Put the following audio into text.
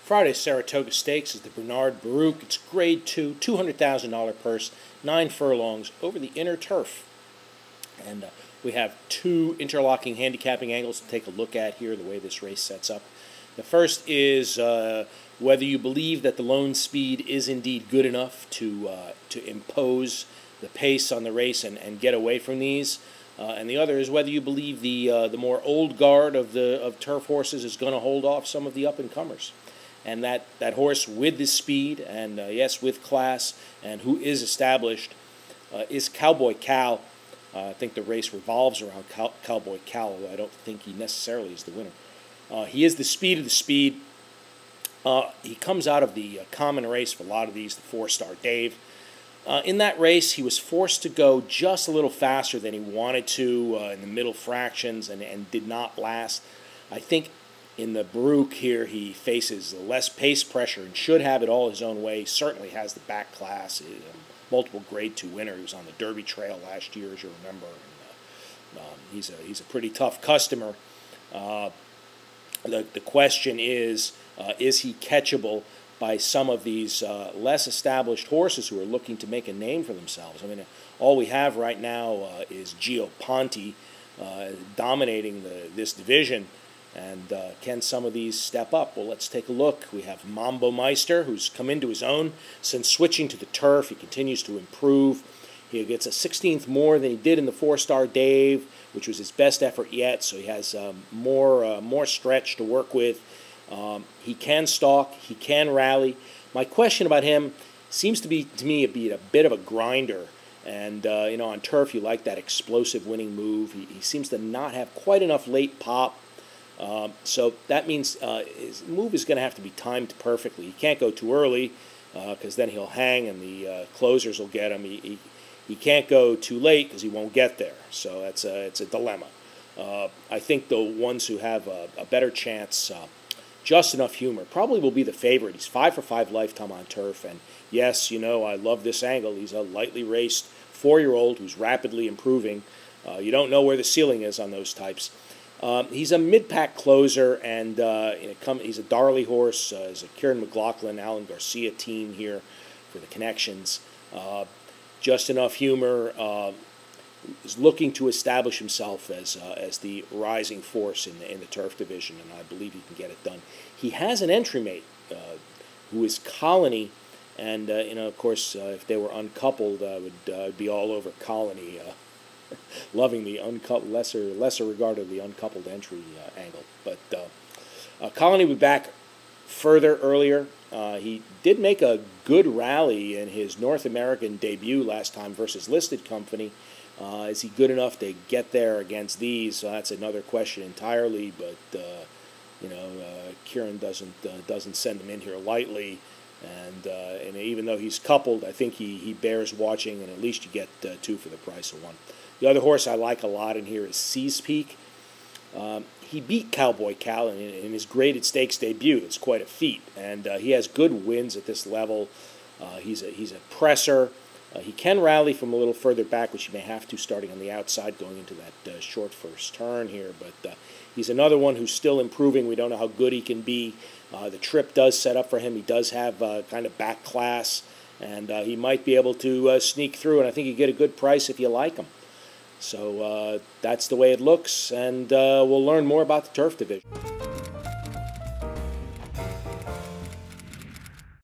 Friday's Saratoga Stakes is the Bernard Baruch. It's grade 2, $200,000 purse, 9 furlongs over the inner turf. And we have two interlocking handicapping angles to take a look at here, the way this race sets up. The first is whether you believe that the lone speed is indeed good enough to impose the pace on the race and get away from these. And the other is whether you believe the more old guard of turf horses is going to hold off some of the up-and-comers. And that horse with the speed and, yes, with class and who is established is Cowboy Cal. I think the race revolves around Cowboy Cal, although I don't think he necessarily is the winner. He is the speed of the speed. He comes out of the common race for a lot of these, the 4-star Dave. In that race, he was forced to go just a little faster than he wanted to in the middle fractions and did not last. I think in the Baruch here, he faces less pace pressure and should have it all his own way. He certainly has the back class. He's a multiple grade 2 winner. He was on the Derby Trail last year, as you remember. And, he's a pretty tough customer. The question is he catchable by some of these less established horses who are looking to make a name for themselves? I mean, all we have right now is Gio Ponti dominating this division. And can some of these step up? Well, let's take a look. We have Mambo Meister, who's come into his own since switching to the turf. He continues to improve. He gets a 16th more than he did in the 4-star Dave, which was his best effort yet, so he has more stretch to work with. He can stalk. He can rally. My question about him seems to be, to me, be a bit of a grinder. And, on turf, you like that explosive winning move. He seems to not have quite enough late pop. So that means his move is going to have to be timed perfectly. He can't go too early because then he'll hang and the closers will get him. He can't go too late because he won't get there. So it's a dilemma. I think the ones who have a better chance, Just Enough Humor, probably will be the favorite. He's 5 for 5 lifetime on turf. And yes, I love this angle. He's a lightly raced 4-year-old who's rapidly improving. You don't know where the ceiling is on those types. He's a mid-pack closer, and he's a Darley horse. He's a Kieran McLaughlin, Alan Garcia team here for the connections. Just Enough Humor is looking to establish himself as the rising force in the turf division, and I believe he can get it done. He has an entry mate who is Colony, and of course, if they were uncoupled, I would be all over Colony. Loving the lesser regarded the uncoupled entry angle. But Colony was back further earlier. He did make a good rally in his North American debut last time versus Listed Company. Is he good enough to get there against these? That's another question entirely. But Kieran doesn't send him in here lightly. And even though he's coupled, I think he bears watching, and at least you get 2 for the price of 1. The other horse I like a lot in here is Seas Peak. He beat Cowboy Cal in his graded stakes debut. It's quite a feat, and he has good wins at this level. He's a presser. He can rally from a little further back, which he may have to starting on the outside going into that short first turn here. But he's another one who's still improving. We don't know how good he can be. The trip does set up for him. He does have kind of back class, and he might be able to sneak through, and I think you get a good price if you like him. So that's the way it looks, and we'll learn more about the turf division.